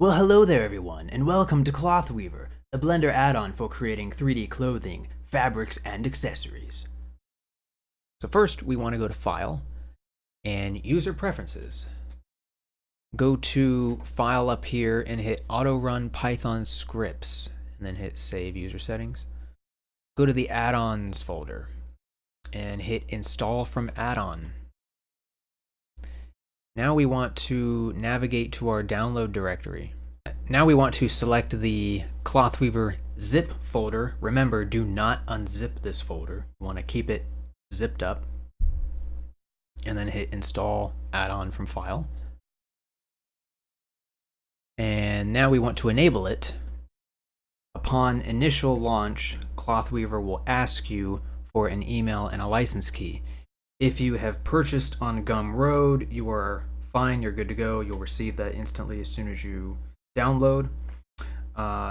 Well, hello there everyone, and welcome to Clothweaver, a Blender add-on for creating 3D clothing, fabrics, and accessories. So first, we want to go to File and User Preferences. Go to File up here and hit Auto Run Python Scripts, and then hit Save User Settings. Go to the Add-ons folder and hit Install from Addon. Now we want to navigate to our download directory. Now we want to select the Clothweaver zip folder. Remember, do not unzip this folder. You want to keep it zipped up. And then hit Install Add-on from File. And now we want to enable it. Upon initial launch, Clothweaver will ask you for an email and a license key. If you have purchased on Gumroad, you are fine, you're good to go. You'll receive that instantly as soon as you download.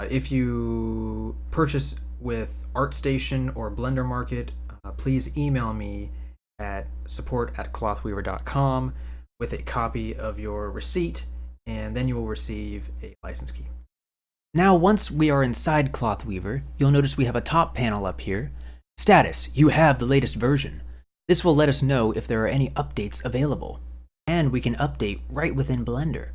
If you purchase with ArtStation or Blender Market, please email me at support@clothweaver.com with a copy of your receipt, and then you will receive a license key. Now, once we are inside Clothweaver, you'll notice we have a top panel up here. Status, you have the latest version. This will let us know if there are any updates available, and we can update right within Blender.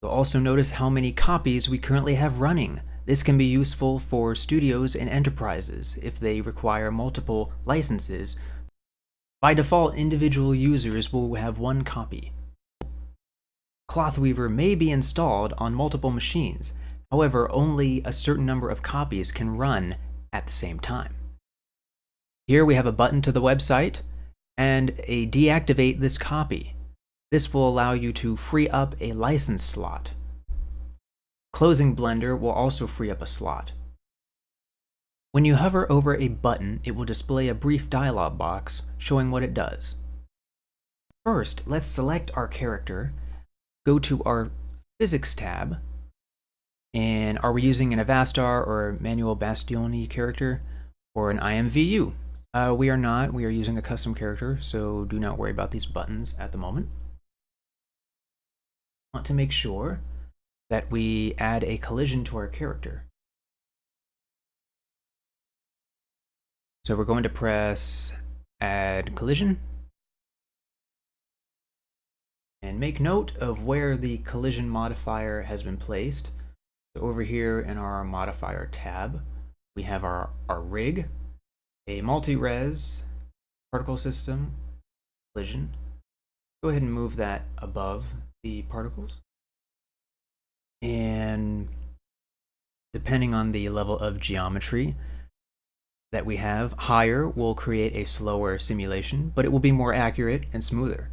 You'll also notice how many copies we currently have running. This can be useful for studios and enterprises if they require multiple licenses. By default, individual users will have one copy. Clothweaver may be installed on multiple machines. However, only a certain number of copies can run at the same time. Here we have a button to the website and a deactivate this copy. This will allow you to free up a license slot. Closing Blender will also free up a slot. When you hover over a button, it will display a brief dialog box showing what it does. First, let's select our character, go to our Physics tab, and are we using an Avastar or Manuel Bastioni character or an IMVU? We are not. We are using a custom character, so do not worry about these buttons at the moment. Want to make sure that we add a collision to our character. So we're going to press Add Collision, and make note of where the collision modifier has been placed. So over here in our modifier tab, we have our rig, a multi-res, particle system, collision. Go ahead and move that above the particles. And depending on the level of geometry that we have, higher will create a slower simulation, but it will be more accurate and smoother.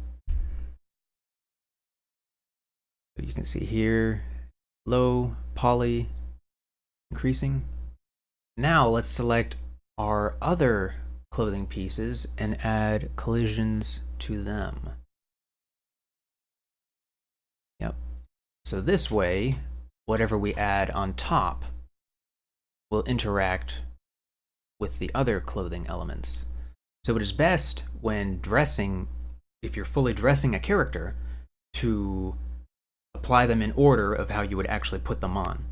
So you can see here, low, poly, increasing. Now let's select our other clothing pieces and add collisions to them. Yep. So this way, whatever we add on top will interact with the other clothing elements. So it is best when dressing, if you're fully dressing a character, to apply them in order of how you would actually put them on.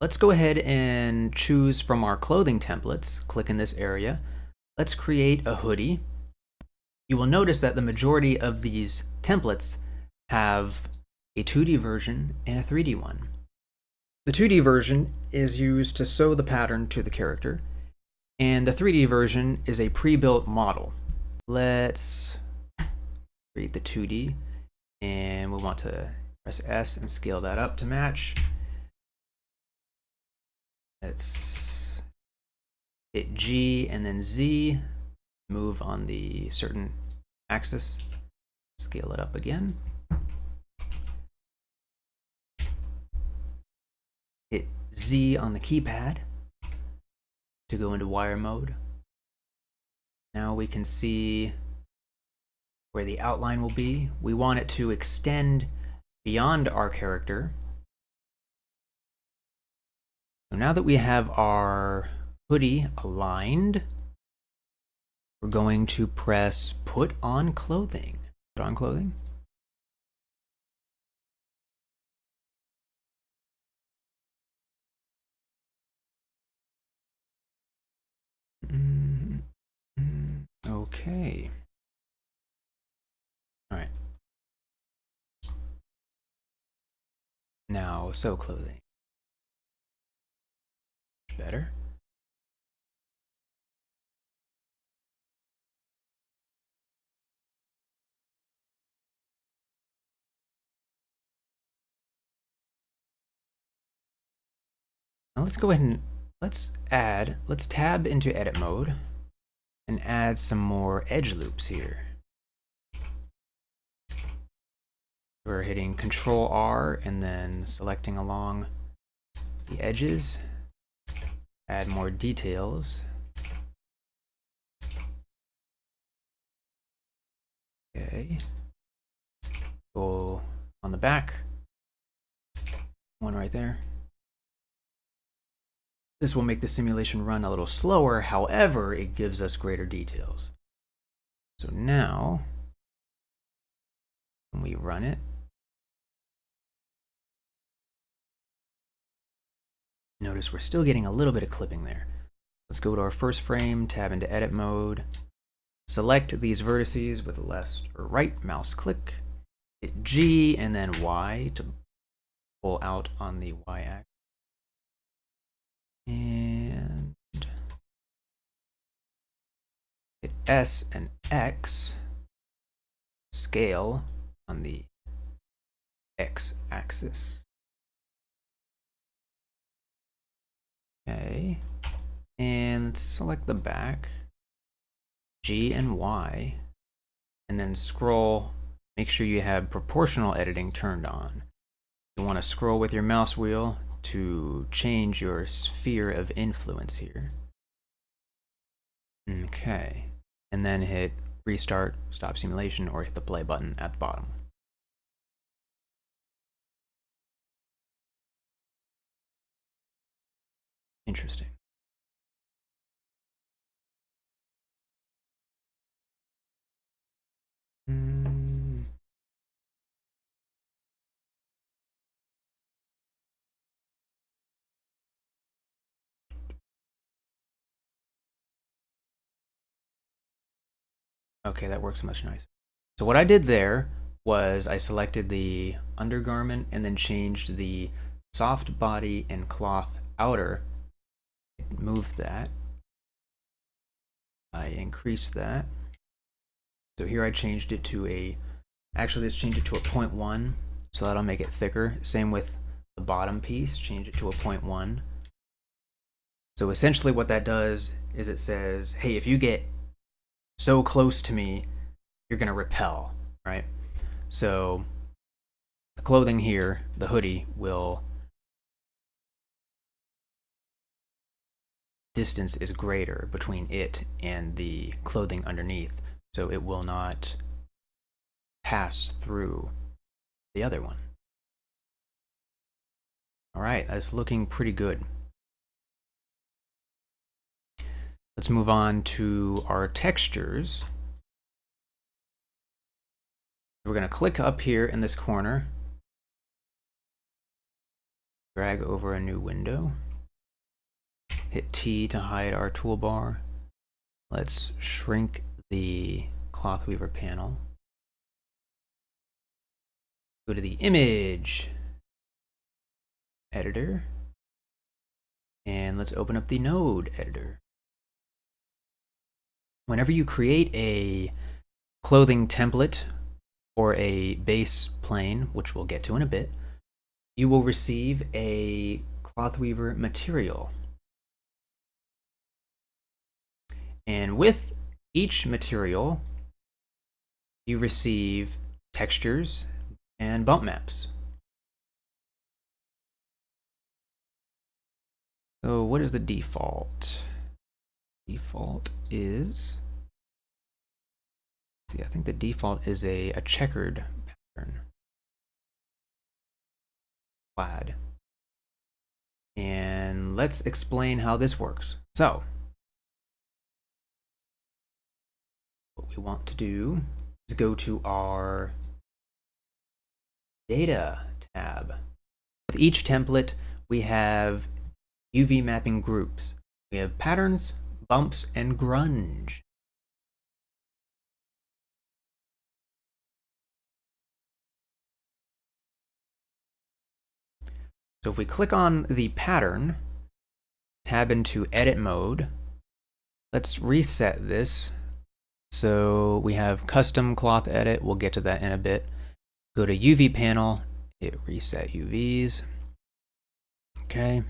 Let's go ahead and choose from our clothing templates. Click in this area. Let's create a hoodie. You will notice that the majority of these templates have a 2D version and a 3D one. The 2D version is used to sew the pattern to the character, and the 3D version is a pre-built model. Let's create the 2D, and we want to press S and scale that up to match. Let's hit G and then Z, move on the certain axis, scale it up again. Hit Z on the keypad to go into wire mode. Now we can see where the outline will be. We want it to extend beyond our character. So now that we have our hoodie aligned, we're going to press Put on Clothing. Put on Clothing. Okay. All right. Now, sew clothing. Better. Now let's go ahead and let's tab into edit mode and add some more edge loops here. We're hitting Control R and then selecting along the edges. Add more details. Okay. Go on the back. One right there. This will make the simulation run a little slower, however, it gives us greater details. So now, when we run it, notice we're still getting a little bit of clipping there. Let's go to our first frame, tab into edit mode, select these vertices with left or right mouse click, hit G and then Y to pull out on the Y axis. And hit S and X, scale on the X axis. Okay, and let's select the back, G and Y, and then scroll. Make sure you have proportional editing turned on. You want to scroll with your mouse wheel to change your sphere of influence here. Okay, and then hit restart, stop simulation, or hit the play button at the bottom. Interesting. Okay, that works much nicer. So what I did there was I selected the undergarment and then changed the soft body and cloth outer. Moved that. I increased that. So here I changed it to a, actually let's change it to a 0.1, so that'll make it thicker. Same with the bottom piece, change it to a 0.1. So essentially what that does is it says, hey, if you get so close to me, you're gonna repel, right? So the clothing here, the hoodie, will, distance is greater between it and the clothing underneath, so it will not pass through the other one. All right, that's looking pretty good. Let's move on to our textures. We're going to click up here in this corner, drag over a new window, hit T to hide our toolbar. Let's shrink the cloth weaver panel. Go to the image editor, and let's open up the node editor. Whenever you create a clothing template or a base plane, which we'll get to in a bit, you will receive a cloth weaver material. And with each material, you receive textures and bump maps. So what is the default? Default is, see, I think the default is a checkered pattern. Plaid. And let's explain how this works. So what we want to do is go to our data tab. With each template, we have UV mapping groups. We have patterns, bumps, and grunge. So if we click on the pattern, tab into edit mode, let's reset this. So we have custom cloth edit. We'll get to that in a bit. Go to UV panel, hit reset UVs. Okay.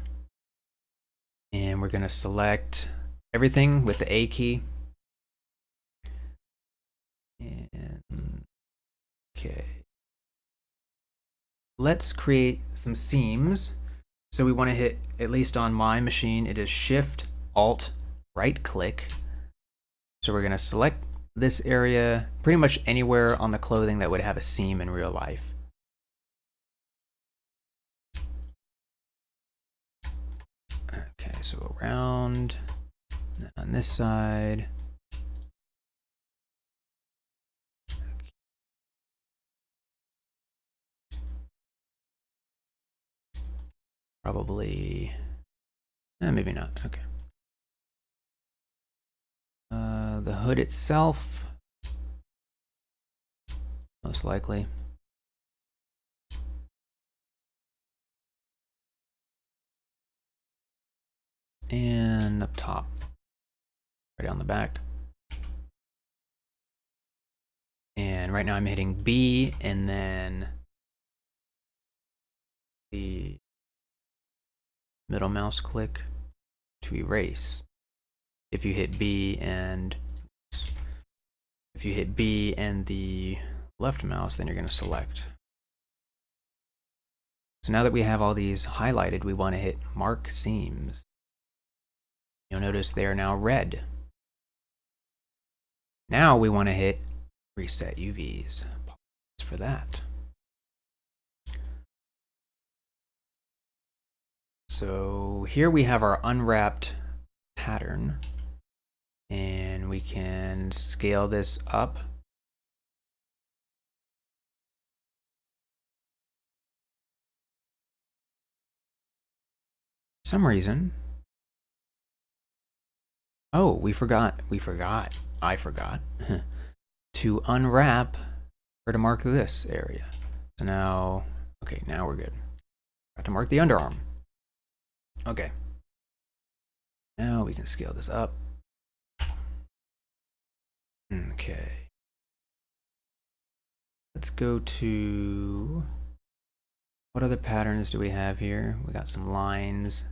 And we're going to select everything with the A key. And okay. Let's create some seams. So we want to hit, at least on my machine, it is Shift, Alt, right click. So we're going to select this area, pretty much anywhere on the clothing that would have a seam in real life. Okay, so around on this side. Probably, maybe not, okay. The hood itself, most likely. And up top, right on the back. And right now I'm hitting B and then the middle mouse click to erase. If you hit B and the left mouse, then you're going to select. So now that we have all these highlighted, we want to hit mark seams. You'll notice they are now red. Now we want to hit reset UVs. Pause for that. So here we have our unwrapped pattern, and we can scale this up. For some reason, oh, I forgot to unwrap or to mark this area. So now, okay, now we're good. Got to mark the underarm. Okay. Now we can scale this up. Okay. Let's go to, what other patterns do we have here? We got some lines,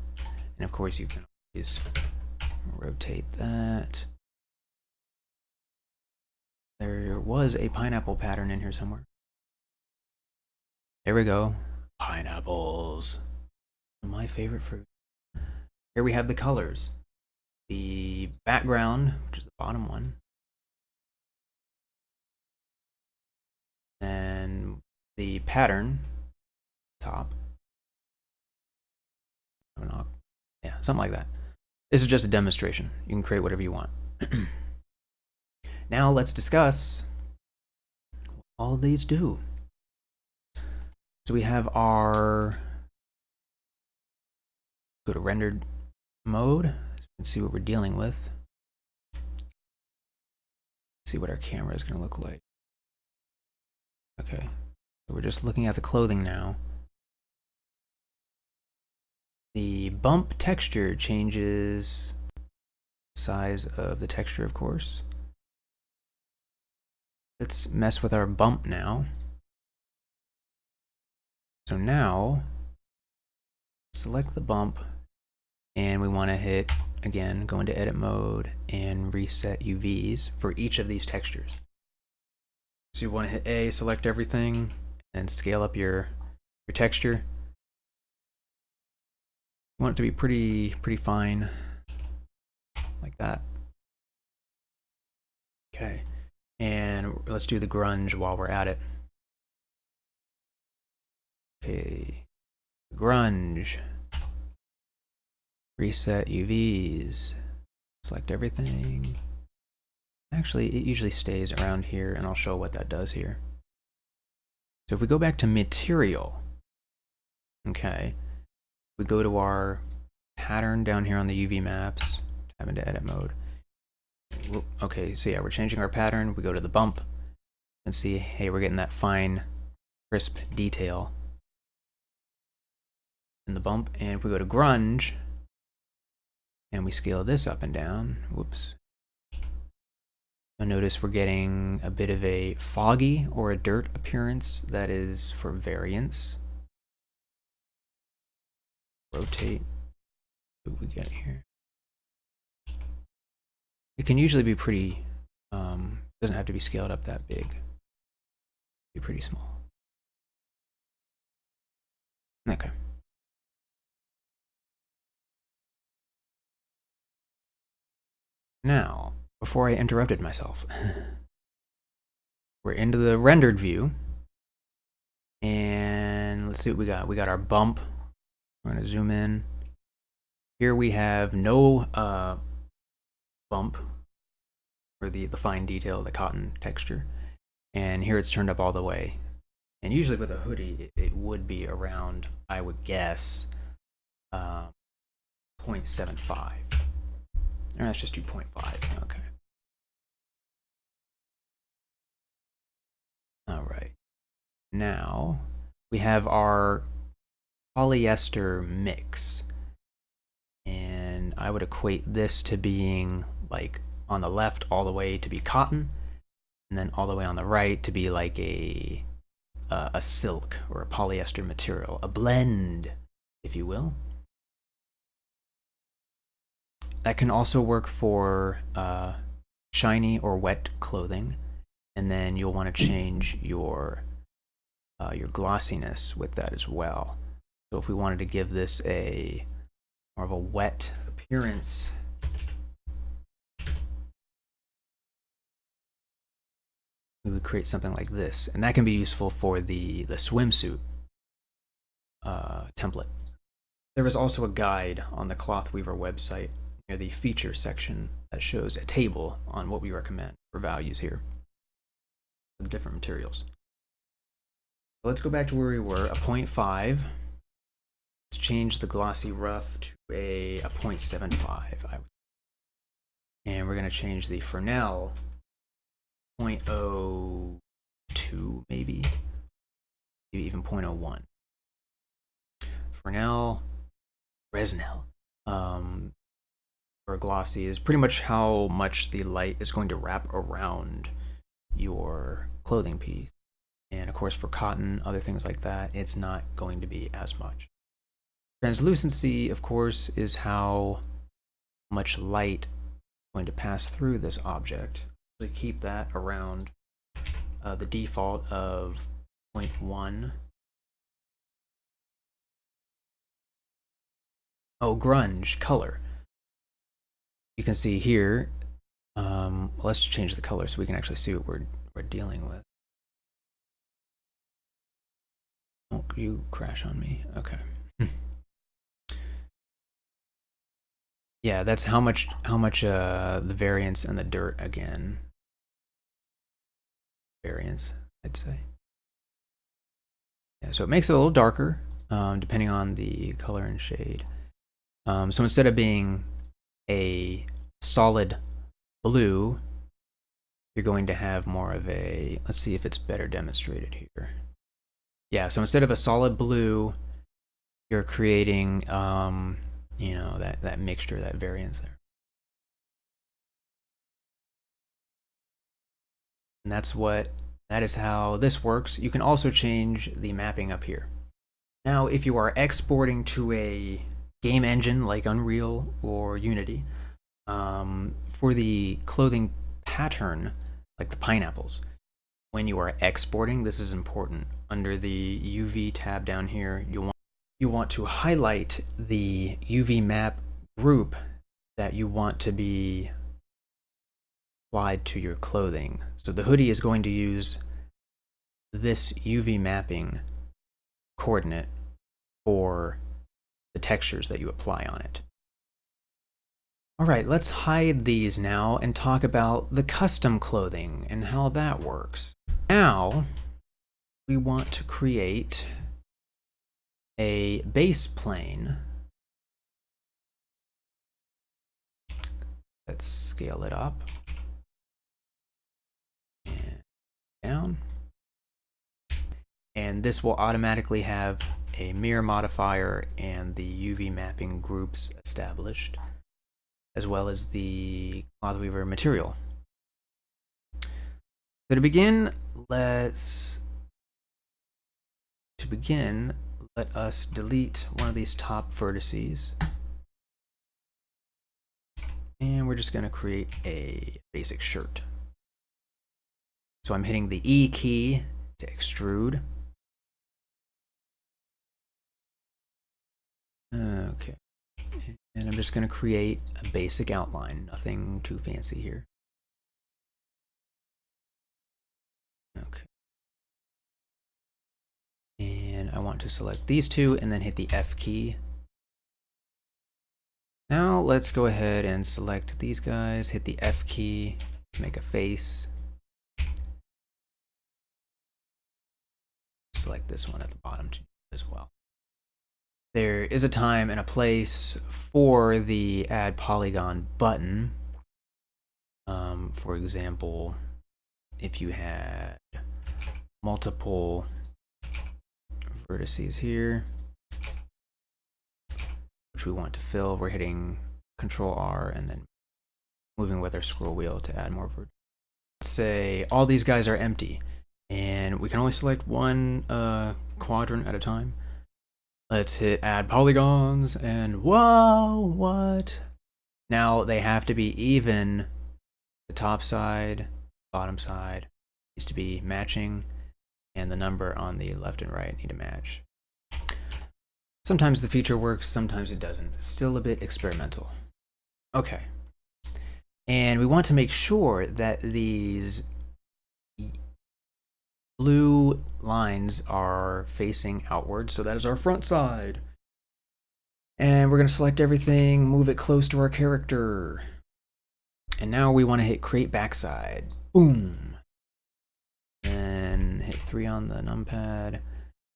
and of course you can always rotate that. There was a pineapple pattern in here somewhere. There we go. Pineapples. My favorite fruit. Here we have the colors. The background, which is the bottom one. And the pattern, top. Yeah, something like that. This is just a demonstration. You can create whatever you want. Now let's discuss what all of these do. So we have our, go to rendered mode, so you can see what we're dealing with. See what our camera is going to look like. Okay, so we're just looking at the clothing now. The bump texture changes the size of the texture, of course. Let's mess with our bump now. So now, select the bump, and we want to hit, again, go into edit mode and reset UVs for each of these textures. So you want to hit A, select everything, and scale up your texture. You want it to be pretty fine, like that. Okay, and let's do the grunge while we're at it. Okay, grunge. Reset UVs. Select everything. Actually, it usually stays around here, and I'll show what that does here. So if we go back to material, okay, we go to our pattern down here on the UV maps, tab into edit mode. Okay, so yeah, we're changing our pattern. We go to the bump and see, hey, we're getting that fine, crisp detail. in the bump. And if we go to grunge and we scale this up and down, whoops. You'll notice we're getting a bit of a foggy or a dirt appearance. That is for variance. Rotate. What we get here. It can usually be pretty, doesn't have to be scaled up that big. Be pretty small. Okay. Now, before I interrupted myself, we're into the rendered view. And let's see what we got. We got our bump. We're going to zoom in. Here we have no bump for the fine detail, the cotton texture. And here it's turned up all the way. And usually with a hoodie, it would be around, I would guess, 0.75. Or let's just do 0.5. Okay. All right. Now we have our polyester mix. And I would equate this to being like on the left all the way to be cotton, and then all the way on the right to be like a silk or a polyester material, a blend, if you will. That can also work for shiny or wet clothing, and then you'll want to change your glossiness with that as well. So if we wanted to give this a more of a wet appearance, we would create something like this, and that can be useful for the swimsuit template. There is also a guide on the Clothweaver website near the feature section that shows a table on what we recommend for values here of different materials. Let's go back to where we were, a 0.5. Let's change the glossy rough to a 0.75. And we're going to change the Fresnel 0.02, maybe even 0.01. Fresnel, for glossy is pretty much how much the light is going to wrap around your clothing piece. And of course for cotton, other things like that, it's not going to be as much. Translucency, of course, is how much light is going to pass through this object. So keep that around the default of 0.1. Oh, grunge, color. You can see here, let's change the color so we can actually see what we're dealing with. Oh, you crash on me. Okay. Yeah, that's how much the variance and the dirt again. Variance, I'd say. Yeah, so it makes it a little darker, depending on the color and shade. So instead of being a solid blue, you're going to have more of a, let's see if it's better demonstrated here. Yeah, so instead of a solid blue, you're creating, you know, that mixture, that variance there. And that is how this works. You can also change the mapping up here. Now, if you are exporting to a game engine like Unreal or Unity, for the clothing pattern, like the pineapples, when you are exporting, this is important. Under the UV tab down here, you want to highlight the UV map group that you want to be applied to your clothing. So the hoodie is going to use this UV mapping coordinate for the textures that you apply on it. All right, let's hide these now and talk about the custom clothing and how that works. Now, we want to create a base plane. Let's scale it up and down. And this will automatically have a mirror modifier and the UV mapping groups established, as well as the Clothweaver material. So to begin, let us delete one of these top vertices. And we're just going to create a basic shirt. So I'm hitting the E key to extrude. Okay. And I'm just going to create a basic outline, nothing too fancy here. Okay. And I want to select these two and then hit the F key. Now let's go ahead and select these guys, hit the F key, make a face. Select this one at the bottom as well. There is a time and a place for the add polygon button. For example, if you had multiple vertices here, which we want to fill, we're hitting Control R and then moving with our scroll wheel to add more vertices. Let's say all these guys are empty and we can only select one quadrant at a time. Let's hit add polygons and whoa, what? Now they have to be even. The top side, bottom side needs to be matching, and the number on the left and right need to match. Sometimes the feature works, sometimes it doesn't. Still a bit experimental. Okay. And we want to make sure that these blue lines are facing outward, so that is our front side. And we're going to select everything, move it close to our character. And now we want to hit create backside. Boom. And hit 3 on the numpad.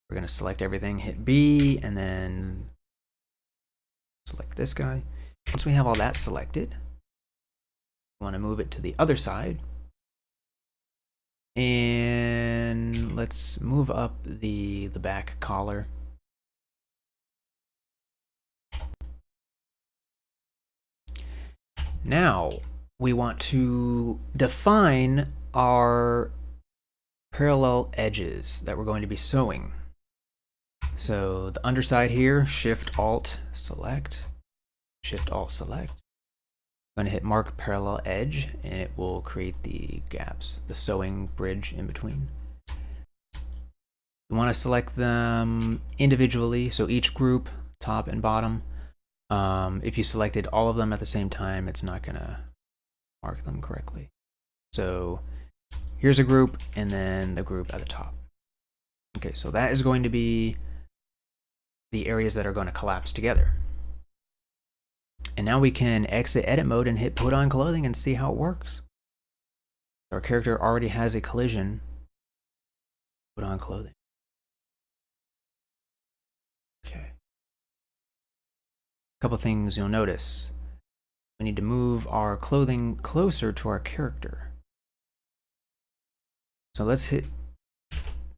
We're going to select everything, hit B, and then select this guy. Once we have all that selected, we want to move it to the other side. And let's move up the back collar. Now we want to define our parallel edges that we're going to be sewing. So the underside here, Shift Alt Select, Shift Alt Select. I'm going to hit Mark Parallel Edge and it will create the gaps, the sewing bridge in between. You want to select them individually, so each group, top and bottom. If you selected all of them at the same time, it's not going to mark them correctly. So here's a group and then the group at the top. Okay, so that is going to be the areas that are going to collapse together. And now we can exit edit mode and hit put on clothing and see how it works. Our character already has a collision. Put on clothing. Okay. A couple things you'll notice. We need to move our clothing closer to our character. So let's hit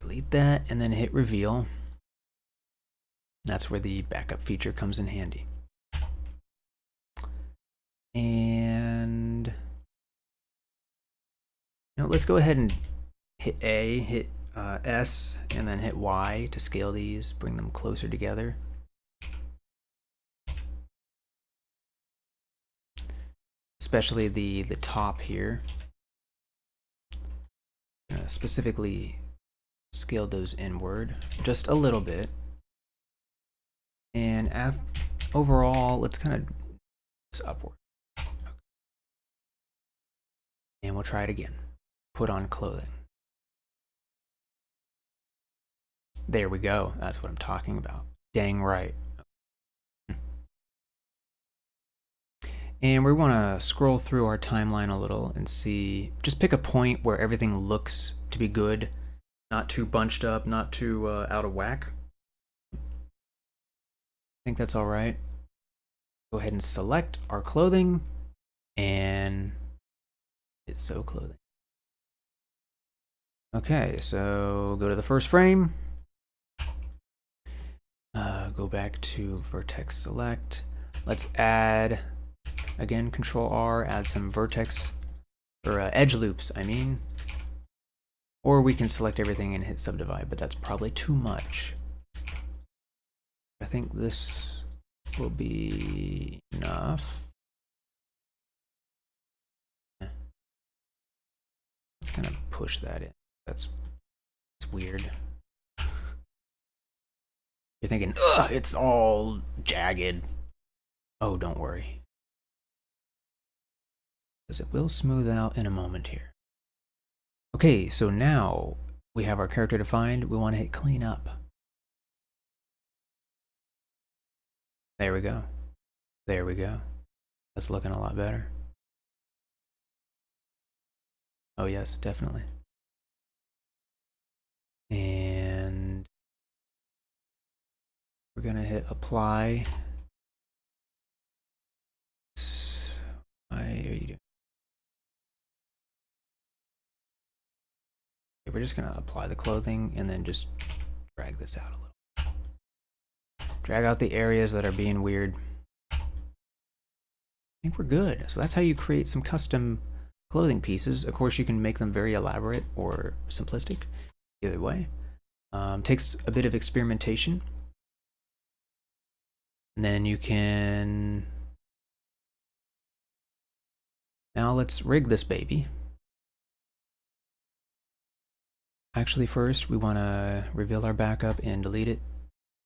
delete that and then hit reveal. That's where the backup feature comes in handy. And let's go ahead and hit A, hit S, and then hit Y to scale these, bring them closer together. Especially the top here. Specifically scale those inward just a little bit. And overall, let's kind of this upward. And we'll try it again. Put on clothing. There we go. That's what I'm talking about. Dang right. And we want to scroll through our timeline a little and see, just pick a point where everything looks to be good, not too bunched up, not too out of whack. I think that's all right. Go ahead and select our clothing and hit sew clothing. Okay, so go to the first frame. go back to vertex select. Let's add, again, Control R, add some vertex, or edge loops, I mean. Or we can select everything and hit subdivide, but that's probably too much. I think this will be enough. Let's kind of push that in. That's weird. You're thinking, ugh, it's all jagged. Oh, don't worry. Because it will smooth out in a moment here. Okay, so now we have our character defined. We want to hit clean up. There we go. There we go. That's looking a lot better. Oh yes, definitely. And we're gonna hit apply. Why are you doing? Okay, we're just gonna apply the clothing and then just drag this out a little. Drag out the areas that are being weird. I think we're good. So that's how you create some custom clothing pieces. Of course, you can make them very elaborate or simplistic. Either way. Takes a bit of experimentation. And then you can... Now let's rig this baby. Actually, first we want to reveal our backup and delete it.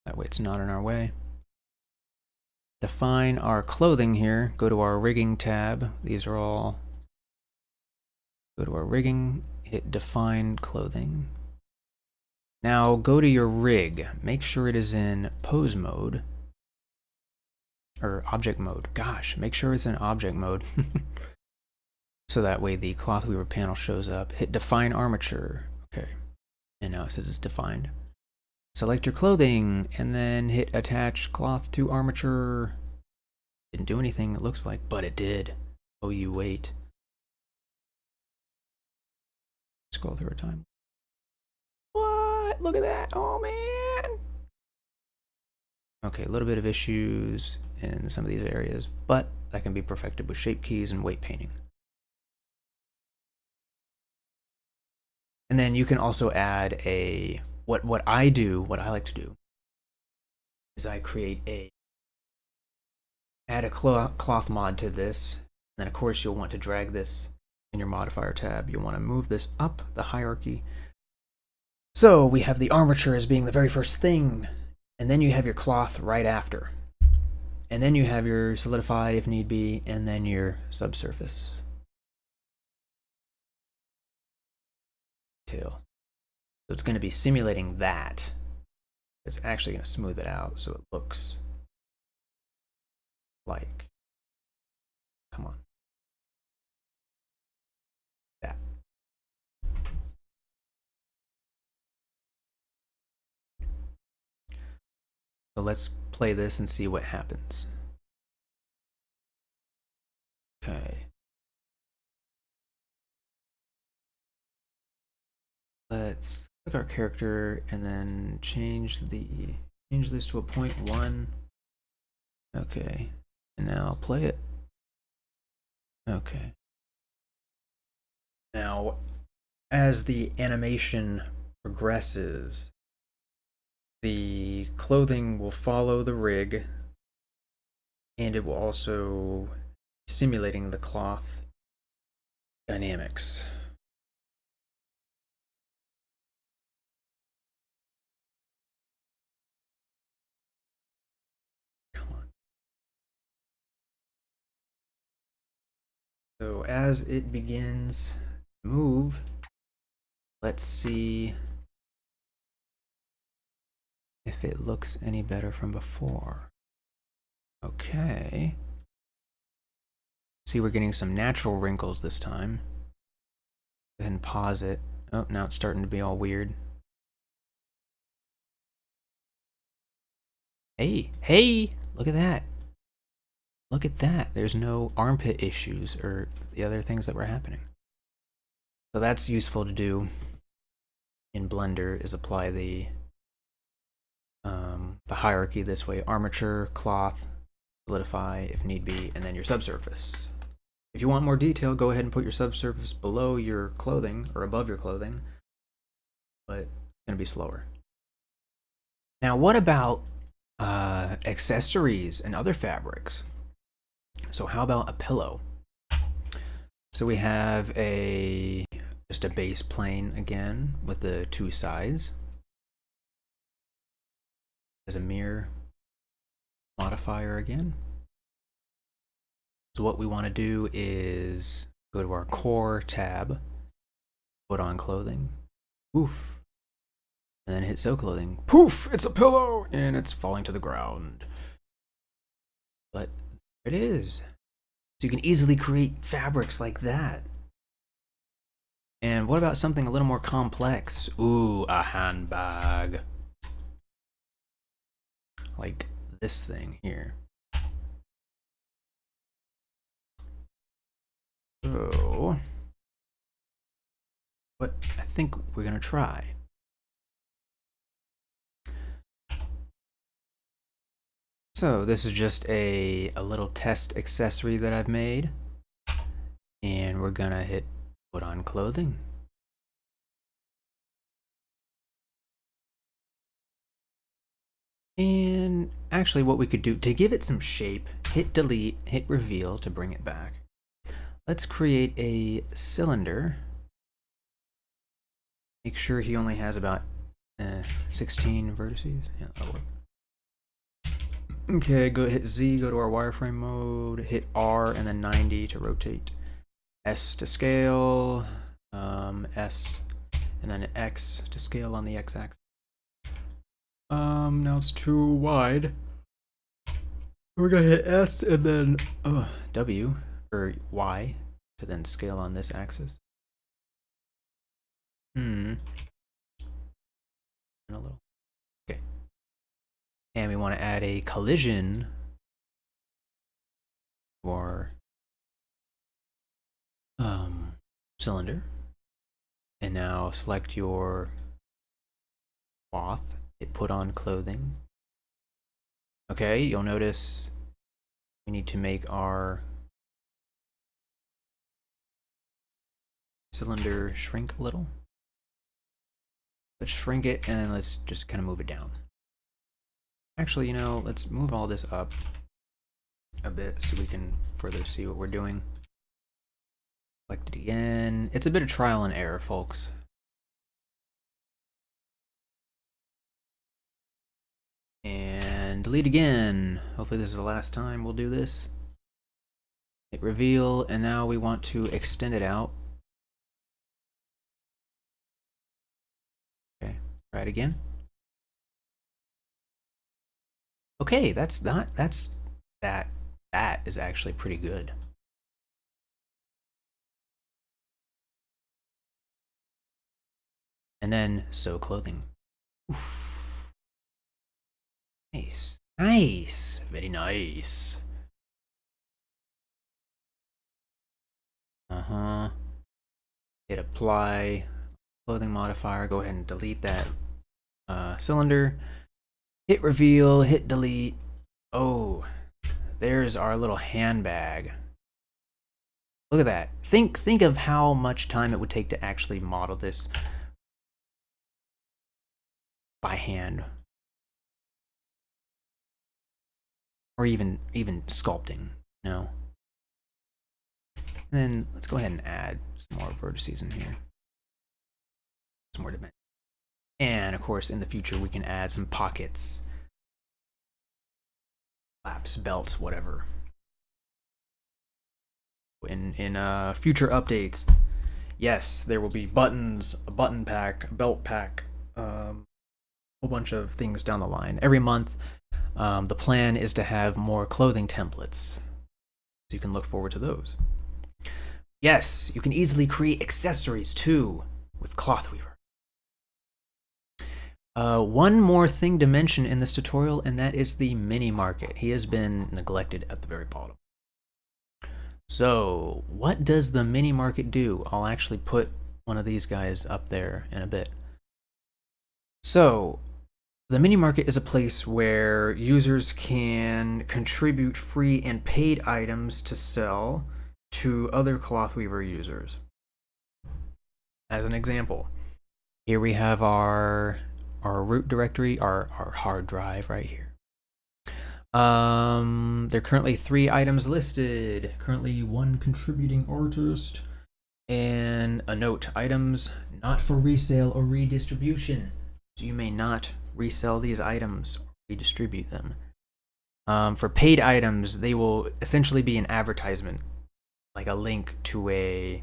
That way it's not in our way. Define our clothing here. Go to our rigging tab. These are all... Go to our rigging, hit define clothing. Now go to your rig. Make sure it is in pose mode. Or object mode. Gosh, make sure it's in object mode. So that way the cloth weaver panel shows up. Hit define armature. Okay. And now it says it's defined. Select your clothing and then hit attach cloth to armature. Didn't do anything, it looks like, but it did. Oh, you wait. Scroll through our time. What? Look at that. Oh, man. Okay, a little bit of issues in some of these areas, but that can be perfected with shape keys and weight painting. And then you can also add a, what I like to do, is I create add a cloth mod to this. And then of course you'll want to drag this in your modifier tab. You'll want to move this up the hierarchy. So we have the armature as being the very first thing, and then you have your cloth right after. And then you have your solidify if need be, and then your subsurface. So it's going to be simulating that. It's actually going to smooth it out so it looks like, come on, that. So let's play this and see what happens. Okay. Let's click our character and then change this to a 0.1. Okay. And now I'll play it. Okay. Now, as the animation progresses, the clothing will follow the rig, and it will also be simulating the cloth dynamics. So as it begins to move, let's see if it looks any better from before. Okay. See, we're getting some natural wrinkles this time. Go ahead and pause it. Oh, now it's starting to be all weird. Hey, look at that. Look at that. There's no armpit issues or the other things that were happening. So that's useful to do in Blender, is apply the the hierarchy this way: armature, cloth, solidify if need be, and then your subsurface. If you want more detail, go ahead and put your subsurface below your clothing or above your clothing, but it's going to be slower. Now, what about accessories and other fabrics? So how about a pillow? So we have just a base plane again with the two sides. There's a mirror modifier again. So what we want to do is go to our core tab, put on clothing, poof, and then hit sew clothing. Poof, it's a pillow and it's falling to the ground. But there it is. So you can easily create fabrics like that. And what about something a little more complex? Ooh, a handbag. Like this thing here. So, what I think we're gonna try. So this is just a little test accessory that I've made. And we're gonna hit put on clothing. And actually what we could do to give it some shape, hit delete, hit reveal to bring it back. Let's create a cylinder. Make sure he only has about 16 vertices. Yeah, that'll work. Okay, go hit Z, go to our wireframe mode, hit R and then 90 to rotate. S to scale, S, and then X to scale on the X-axis. Now it's too wide. We're gonna hit S and then W or Y to then scale on this axis. And a little. Okay. And we want to add a collision for cylinder. And now select your cloth, hit put on clothing. Okay, you'll notice we need to make our cylinder shrink a little. Let's shrink it and then let's just kind of move it down. Actually, you know, let's move all this up a bit so we can further see what we're doing. Select it again. It's a bit of trial and error, folks. And delete again. Hopefully this is the last time we'll do this. Hit reveal, and now we want to extend it out. Okay, try it again. Okay, that is actually pretty good. And then sew clothing. Oof. Nice. Nice. Very nice. Hit apply clothing modifier. Go ahead and delete that cylinder. Hit reveal, hit delete. Oh, there's our little handbag. Look at that. Think of how much time it would take to actually model this by hand. Or even sculpting, you know. And then let's go ahead and add some more vertices in here. Some more dimension. And of course, in the future, we can add some pockets, flaps, belts, whatever. In future updates, yes, there will be buttons, a button pack, a belt pack, a whole bunch of things down the line. Every month, the plan is to have more clothing templates, so you can look forward to those. Yes, you can easily create accessories too with Clothweaver. One more thing to mention in this tutorial, and that is the mini market. He has been neglected at the very bottom. So what does the mini market do? I'll actually put one of these guys up there in a bit. So The mini market is a place where users can contribute free and paid items to sell to other Clothweaver users. As an example, here we have our root directory, our hard drive right here. There are currently 3 items listed. Currently 1 contributing artist and a note: items not for resale or redistribution. So you may not resell these items or redistribute them. For paid items, they will essentially be an advertisement, like a link to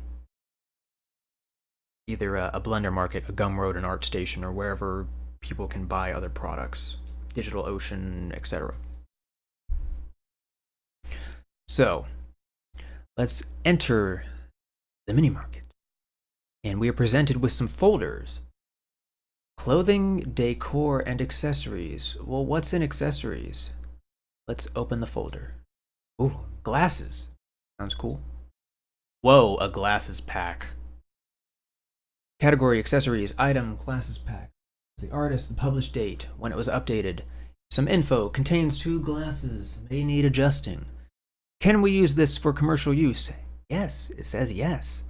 either a Blender Market, a Gumroad, an ArtStation, or wherever people can buy other products, DigitalOcean, etc. So let's enter the mini market, and we are presented with some folders: clothing, decor, and accessories. Well, what's in accessories? Let's open the folder. Ooh, glasses. Sounds cool. Whoa, a glasses pack. Category: accessories, item, glasses pack. The artist, the published date, when it was updated. Some info: contains 2 glasses, may need adjusting. Can we use this for commercial use? Yes, it says yes.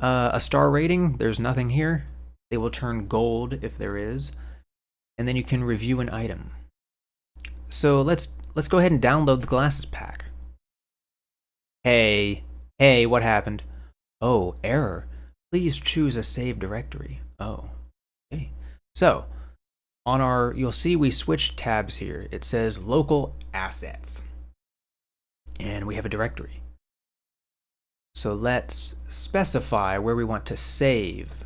A star rating: there's nothing here. They will turn gold if there is. And then you can review an item. So let's go ahead and download the glasses pack. Hey, what happened? Oh, error. Please choose a saved directory. Oh, okay. So on you'll see we switched tabs here. It says local assets, and we have a directory. So let's specify where we want to save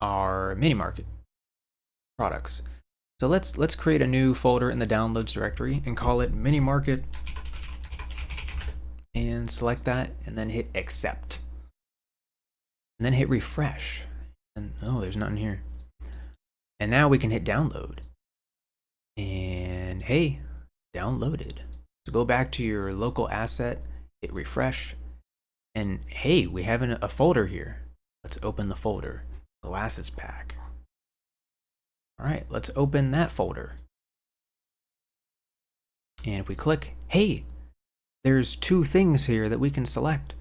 our mini market products. So let's create a new folder in the downloads directory and call it mini market, and select that, and then hit accept, and then hit refresh, and oh, there's nothing here. And now we can hit download, and hey, downloaded. So go back to your local asset, hit refresh, and hey, we have a folder here. Let's open the folder, glasses pack. All right, let's open that folder. And if we click, hey, there's 2 things here that we can select.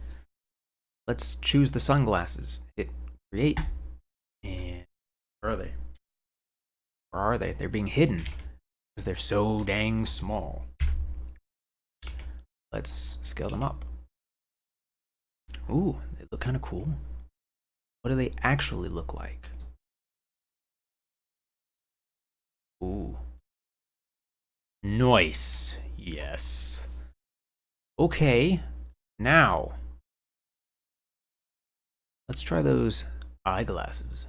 Let's choose the sunglasses. Hit create, and where are they? Where are they? They're being hidden because they're so dang small. Let's scale them up. Ooh, they look kind of cool. What do they actually look like? Ooh. Nice. Yes. Okay. Now, let's try those eyeglasses.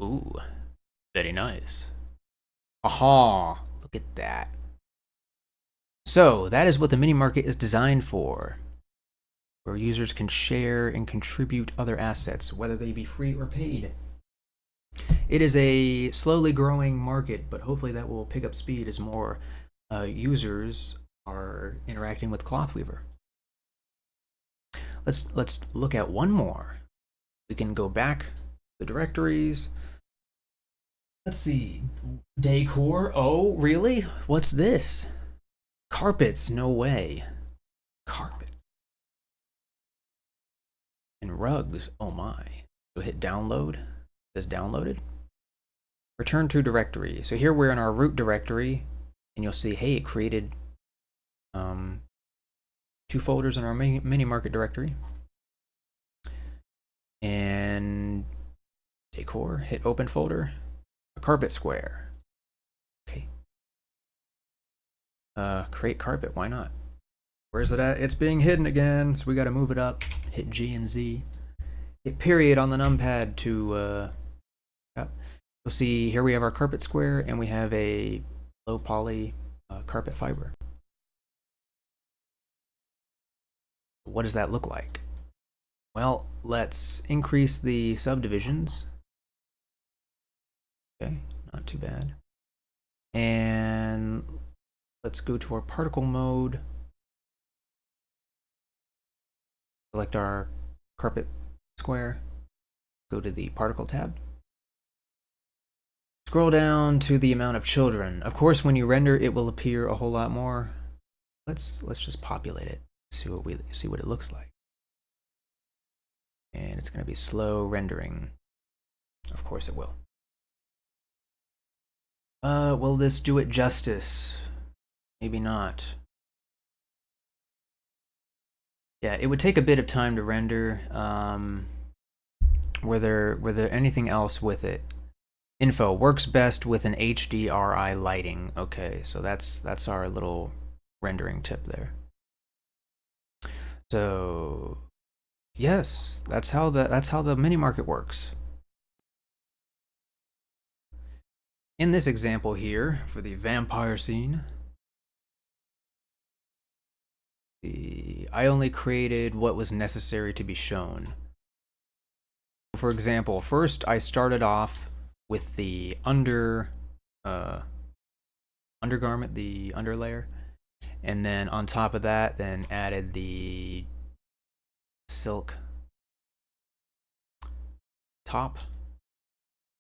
Ooh. Very nice. Aha. Look at that. So that is what the mini market is designed for, where users can share and contribute other assets, whether they be free or paid. It is a slowly growing market, but hopefully that will pick up speed as more users are interacting with Clothweaver. Let's look at one more. We can go back to the directories. Let's see. Decor. Oh, really? What's this? Carpets. No way. Carpet. And rugs. Oh my. So hit download. It says downloaded. Return to directory. So here we're in our root directory, and you'll see, hey, it created 2 folders in our mini market directory. And decor, hit open folder, a carpet square. Okay. Create carpet, why not? Where's it at? It's being hidden again, so we gotta move it up. Hit G and Z. Hit period on the numpad to you'll see here we have our carpet square, and we have a low poly carpet fiber. What does that look like? Well, let's increase the subdivisions. Okay, not too bad. And let's go to our particle mode. Select our carpet square. Go to the particle tab. Scroll down to the amount of children. Of course, when you render, it will appear a whole lot more. Let's just populate it. See what it looks like. And it's going to be slow rendering. Of course it will. Will this do it justice? Maybe not. Yeah, it would take a bit of time to render. Were there anything else with it? Info works best with an HDRI lighting. Okay, so that's our little rendering tip there. So yes, that's how the mini market works. In this example here, for the vampire scene, I only created what was necessary to be shown. For example, first I started off with the undergarment, the underlayer, and then on top of that, then added the silk top.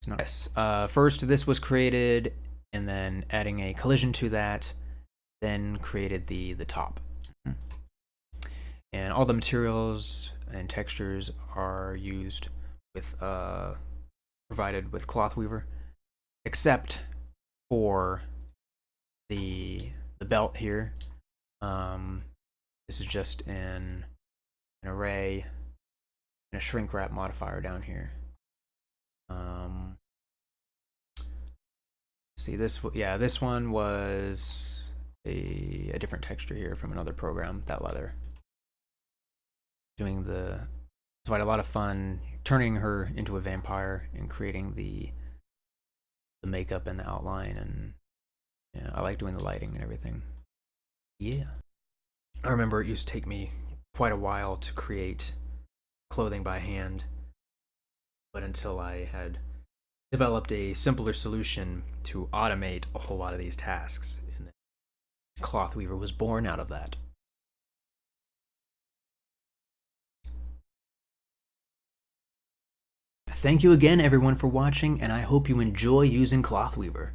Yes. First, this was created, and then adding a collision to that, then created the top. And all the materials and textures are used with provided with Clothweaver, except for the belt here. This is just an array and a shrink wrap modifier down here. See this? Yeah, this one was a different texture here from another program. That leather. So I had a lot of fun turning her into a vampire and creating the makeup and the outline, and yeah, I like doing the lighting and everything. Yeah. I remember it used to take me quite a while to create clothing by hand, but until I had developed a simpler solution to automate a whole lot of these tasks, and Clothweaver was born out of that. Thank you again, everyone, for watching, and I hope you enjoy using Clothweaver.